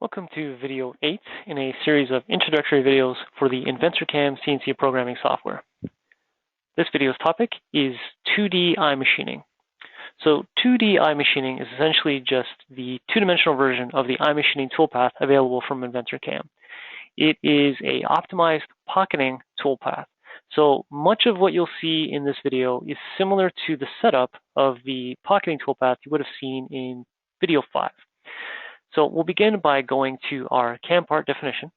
Welcome to video 8 in a series of introductory videos for the InventorCAM CNC programming software. This video's topic is 2D iMachining. So 2D iMachining is essentially just the two-dimensional version of the iMachining Toolpath available from InventorCAM. It is a optimized pocketing toolpath. So much of what you'll see in this video is similar to the setup of the pocketing toolpath you would have seen in video 5. So we'll begin by going to our CAM part definition.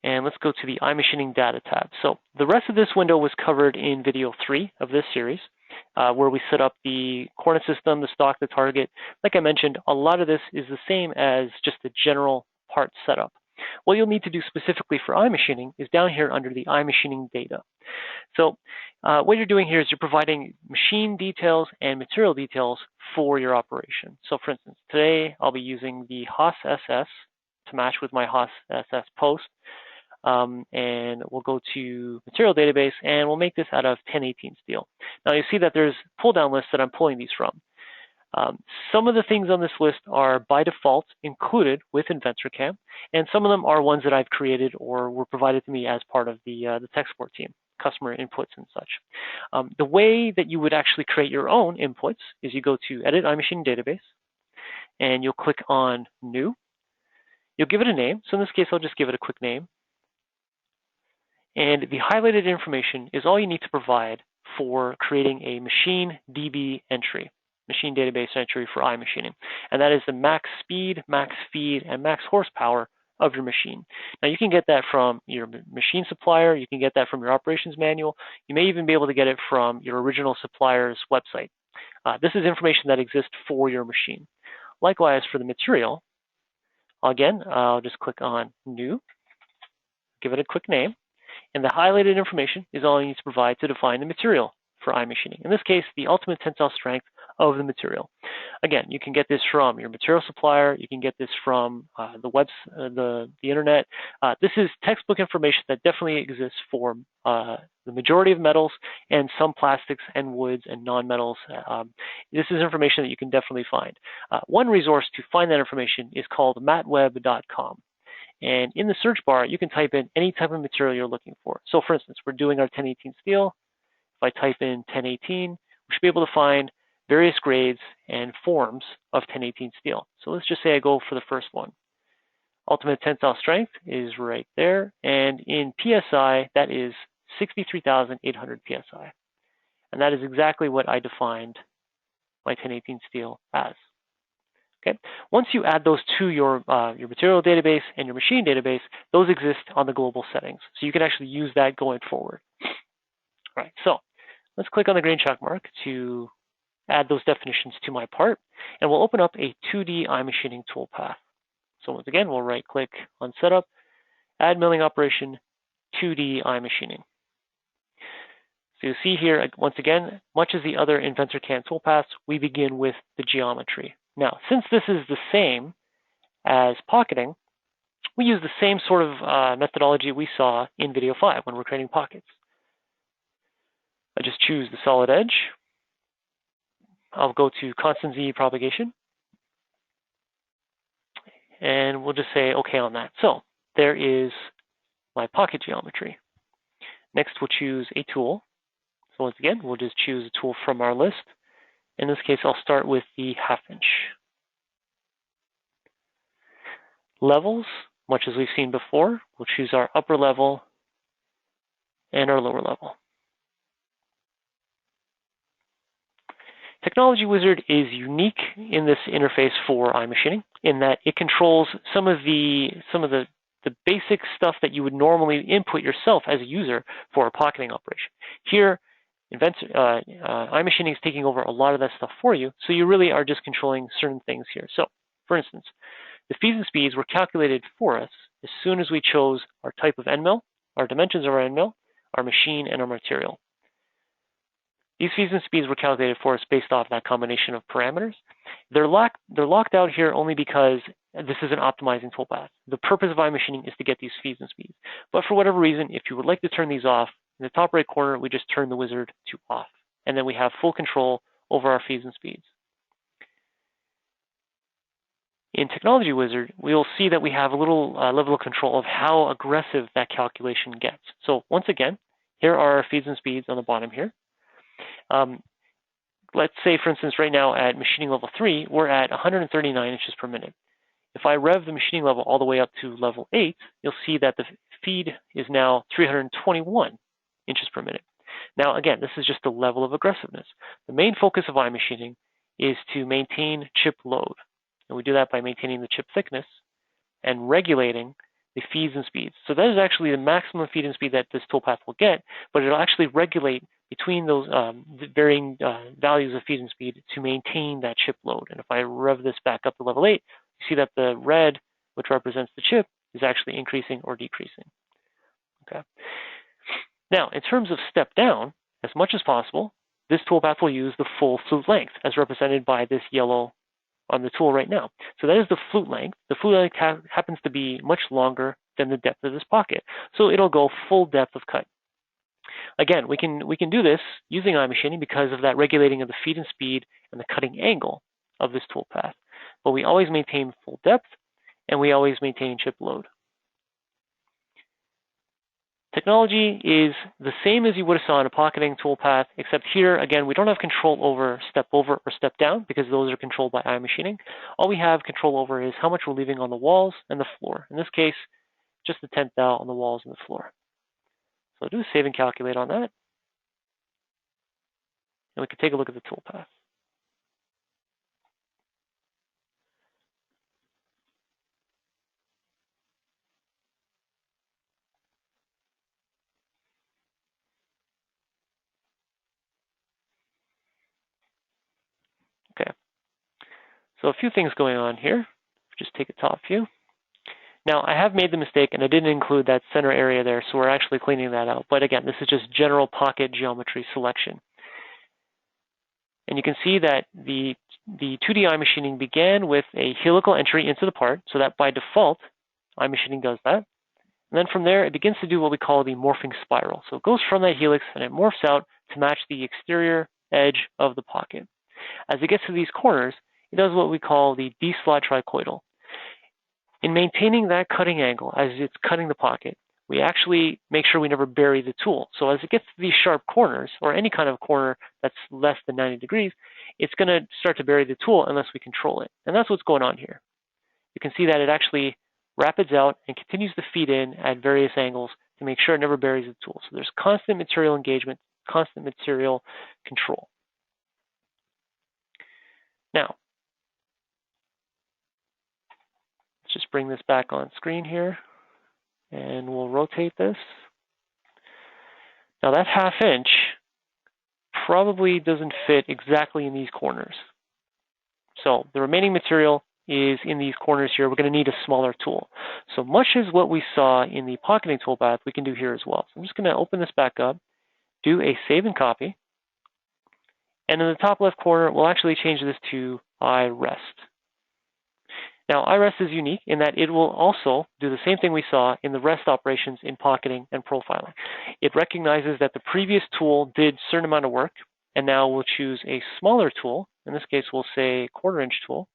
And let's go to the iMachining data tab. So the rest of this window was covered in video 3 of this series, where we set up the coordinate system, the stock, the target. Like I mentioned, a lot of this is the same as just the general part setup. What you'll need to do specifically for iMachining is down here under the iMachining data. So what you're doing here is you're providing machine details and material details for your operation. So for instance, today I'll be using the Haas SS to match with my Haas SS post. And we'll go to material database and we'll make this out of 1018 steel. Now you see that there's pull down lists that I'm pulling these from. Some of the things on this list are by default included with InventorCAM, and some of them are ones that I've created or were provided to me as part of the tech support team, customer inputs and such. The way that you would actually create your own inputs is you go to Edit iMachining Database, and you'll click on New. You'll give it a name. So in this case, I'll just give it a quick name. And the highlighted information is all you need to provide for creating a machine DB entry. Machine database entry for iMachining, and that is the max speed, max feed, and max horsepower of your machine. Now you can get that from your machine supplier, you can get that from your operations manual, you may even be able to get it from your original supplier's website. This is information that exists for your machine. Likewise for the material, again, I'll just click on New, give it a quick name, and the highlighted information is all you need to provide to define the material for iMachining. In this case, the ultimate tensile strength of the material. Again, you can get this from your material supplier. You can get this from the internet. This is textbook information that definitely exists for the majority of metals and some plastics and woods and non-metals. This is information that you can definitely find. One resource to find that information is called matweb.com. And in the search bar, you can type in any type of material you're looking for. So for instance, we're doing our 1018 steel. If I type in 1018, we should be able to find various grades and forms of 1018 steel. So let's just say I go for the first one. Ultimate tensile strength is right there. And in PSI, that is 63,800 PSI. And that is exactly what I defined my 1018 steel as. Okay. Once you add those to your material database and your machine database, those exist on the global settings. So you can actually use that going forward. All right, so let's click on the green check mark to add those definitions to my part, and we'll open up a 2D iMachining toolpath. So once again, we'll right click on Setup, Add Milling Operation, 2D iMachining. So you'll see here, once again, much as the other InventorCAM toolpaths, we begin with the geometry. Now, since this is the same as pocketing, we use the same sort of methodology we saw in video 5 when we're creating pockets. I just choose the solid edge. I'll go to constant Z propagation. And we'll just say OK on that. So there is my pocket geometry. Next, we'll choose a tool. So once again, we'll just choose a tool from our list. In this case, I'll start with the 1/2 inch. Levels, much as we've seen before, we'll choose our upper level and our lower level. Technology Wizard is unique in this interface for iMachining in that it controls some of the basic stuff that you would normally input yourself as a user for a pocketing operation. Here, iMachining is taking over a lot of that stuff for you, so you really are just controlling certain things here. So, for instance, the feeds and speeds were calculated for us as soon as we chose our type of end mill, our dimensions of our end mill, our machine, and our material. These feeds and speeds were calculated for us based off that combination of parameters. They're locked out here only because this is an optimizing toolpath. The purpose of iMachining is to get these feeds and speeds. But for whatever reason, if you would like to turn these off, in the top right corner, we just turn the wizard to off. And then we have full control over our feeds and speeds. in Technology Wizard, we'll see that we have a little level of control of how aggressive that calculation gets. So once again, here are our feeds and speeds on the bottom here. Let's say, for instance, right now at machining level 3, we're at 139 inches per minute. If I rev the machining level all the way up to level 8, you'll see that the feed is now 321 inches per minute. Now, again, this is just the level of aggressiveness. The main focus of iMachining is to maintain chip load. And we do that by maintaining the chip thickness and regulating the feeds and speeds. So that is actually the maximum feed and speed that this toolpath will get, but it'll actually regulate between those varying values of feed and speed to maintain that chip load. And if I rev this back up to level 8, you see that the red, which represents the chip, is actually increasing or decreasing. Okay. Now, in terms of step down, as much as possible, this toolpath will use the full flute length, as represented by this yellow on the tool right now. So that is the flute length. The flute length happens to be much longer than the depth of this pocket. So it'll go full depth of cut. Again, we can do this using iMachining because of that regulating of the feed and speed and the cutting angle of this toolpath. But we always maintain full depth, and we always maintain chip load. Technology is the same as you would have saw in a pocketing toolpath, except here, again, we don't have control over step over or step down because those are controlled by iMachining. All we have control over is how much we're leaving on the walls and the floor. In this case, just the 10th thou on the walls and the floor. So I'll do a save and calculate on that. And we can take a look at the toolpath. Okay, so a few things going on here. Just take a top view. Now, I have made the mistake, and I didn't include that center area there, so we're actually cleaning that out. But again, this is just general pocket geometry selection. And you can see that the 2D iMachining began with a helical entry into the part, so that by default, iMachining does that. And then from there, it begins to do what we call the morphing spiral. So it goes from that helix, and it morphs out to match the exterior edge of the pocket. As it gets to these corners, it does what we call the D-slot tricoidal. In maintaining that cutting angle as it's cutting the pocket, we actually make sure we never bury the tool. So as it gets to these sharp corners, or any kind of corner that's less than 90 degrees, it's going to start to bury the tool unless we control it. And that's what's going on here. You can see that it actually rapids out and continues to feed in at various angles to make sure it never buries the tool. So there's constant material engagement, constant material control. Now, let's just bring this back on screen here, and we'll rotate this. Now that 1/2 inch probably doesn't fit exactly in these corners. So the remaining material is in these corners here. We're going to need a smaller tool. So much as what we saw in the pocketing toolpath, we can do here as well. So I'm just going to open this back up, do a save and copy. And in the top left corner, we'll actually change this to iRest. Now, iRest is unique in that it will also do the same thing we saw in the rest operations in pocketing and profiling. It recognizes that the previous tool did a certain amount of work, and now we'll choose a smaller tool. In this case, we'll say 1/4 inch tool.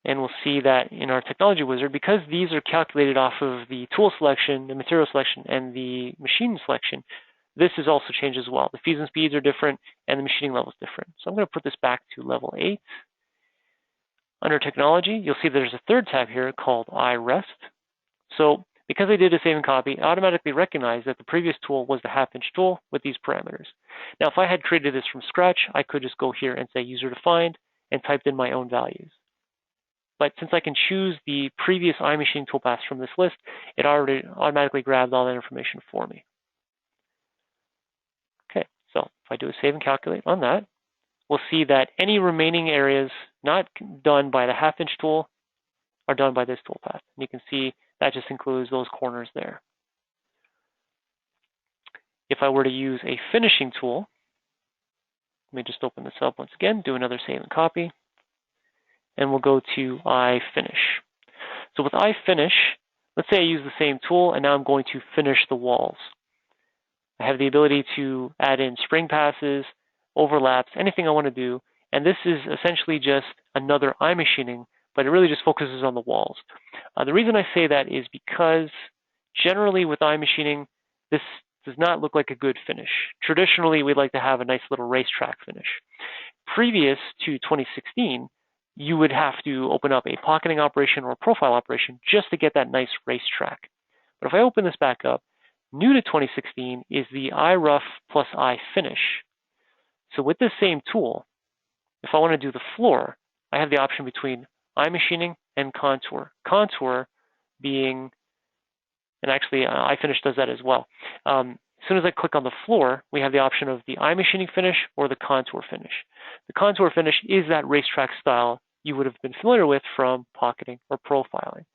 And we'll see that in our Technology Wizard, because these are calculated off of the tool selection, the material selection, and the machine selection, this is also changed as well. The feeds and speeds are different, and the machining level is different. So I'm going to put this back to level 8. Under Technology, you'll see there's a third tab here called iRest. So because I did a save and copy, it automatically recognized that the previous tool was the 1/2 inch tool with these parameters. Now, if I had created this from scratch, I could just go here and say user defined and typed in my own values. But since I can choose the previous iMachining toolpaths from this list, it already automatically grabbed all that information for me. Okay, so if I do a save and calculate on that, we'll see that any remaining areas not done by the 1/2 inch tool are done by this toolpath. And you can see that just includes those corners there. If I were to use a finishing tool, let me just open this up once again, do another save and copy, and we'll go to iFinish. So with iFinish, let's say I use the same tool, and now I'm going to finish the walls. I have the ability to add in spring passes, overlaps, anything I want to do, And this is essentially just another iMachining, but it really just focuses on the walls. The reason I say that is because generally with iMachining, this does not look like a good finish. Traditionally, we'd like to have a nice little racetrack finish. Previous to 2016, you would have to open up a pocketing operation or profile operation just to get that nice racetrack. But if I open this back up, new to 2016 is the iRough plus iFinish. So with this same tool, if I want to do the floor, I have the option between iMachining and contour. Contour being, and actually iFinish does that as well. As soon as I click on the floor, we have the option of the iMachining finish or the contour finish. The contour finish is that racetrack style you would have been familiar with from pocketing or profiling.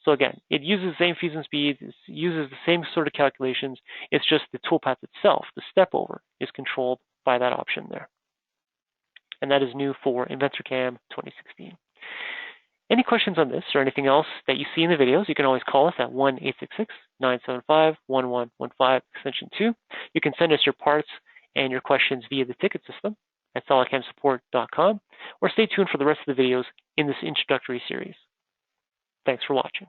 So again, it uses the same feeds and speeds, it uses the same sort of calculations, it's just the toolpath itself, the step over, is controlled by that option there. And that is new for InventorCAM 2016. Any questions on this or anything else that you see in the videos, you can always call us at 1-866-975-1115, extension 2. You can send us your parts and your questions via the ticket system at solidcamsupport.com, or stay tuned for the rest of the videos in this introductory series. Thanks for watching.